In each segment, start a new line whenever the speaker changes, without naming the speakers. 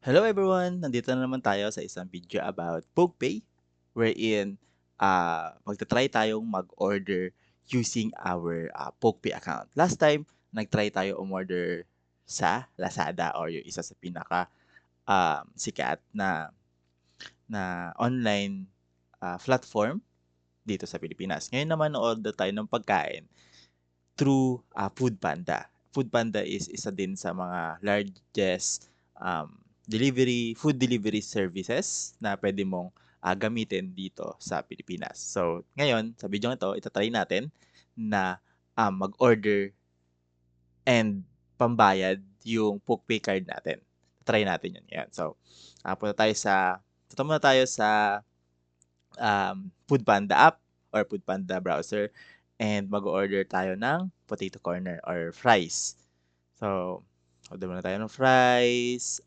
Hello everyone! Nandito na naman tayo sa isang video about PokePay wherein magta-try tayong mag-order using our PokePay account. Last time, nag-try tayo umorder sa Lazada or yung isa sa pinaka sikat na online platform dito sa Pilipinas. Ngayon naman, order tayo ng pagkain through Foodpanda. Foodpanda is isa din sa mga largest food delivery services na pwede mong gamitin dito sa Pilipinas. So, ngayon, sa video ito, itatry natin na mag-order and pambayad yung PokePay card natin. Try natin yun. Yan. So, punta muna tayo sa Foodpanda app or Foodpanda browser and mag-order tayo ng potato corner or fries. So, order muna tayo ng fries.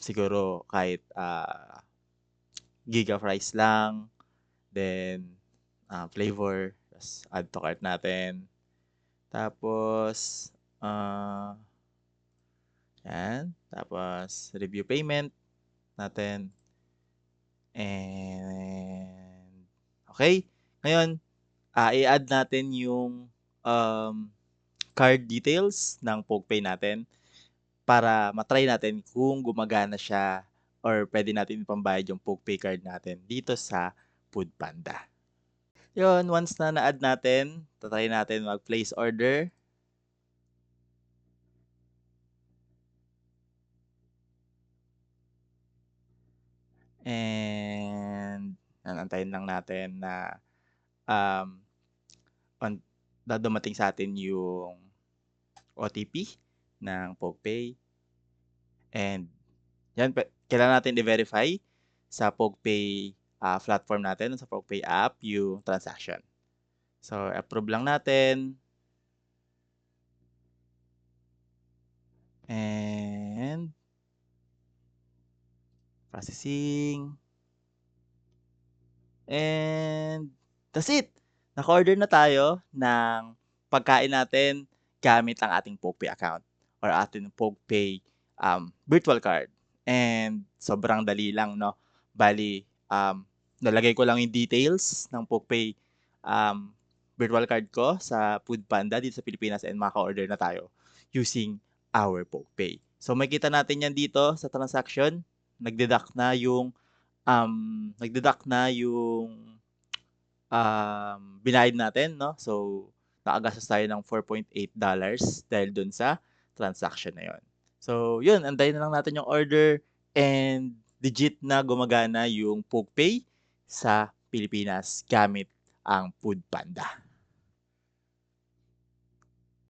Siguro kahit giga fries lang. Then, flavor. Tapos, add to cart natin. Tapos, yan. Tapos, review payment natin. And, okay. Ngayon, i-add natin yung card details ng PokePay natin para matry natin kung gumagana siya or pwede natin ipambayad yung PokePay card natin dito sa Foodpanda. Yun, once na na-add natin, tatry natin mag-place order. And, antayin lang natin na um, dumating sa atin yung OTP ng PokePay. And, yan, kailangan natin i-verify sa PokePay platform natin, sa PokePay app, yung transaction. So, approve lang natin. And, processing. And, that's it! Naka-order na tayo ng pagkain natin gamit ang ating PokePay account or ating PokePay virtual card. And, sobrang dali lang, no? Bali, nalagay ko lang yung details ng PokePay virtual card ko sa Foodpanda dito sa Pilipinas and maka-order na tayo using our PokePay. So, makikita natin yan dito sa transaction. Nagdeduct na yung binayad natin, no? So, nakagastos tayo ng $4.8 dahil dun sa transaction na yon. So, yun, antayin na lang natin yung order and legit na gumagana yung PokePay sa Pilipinas gamit ang Foodpanda.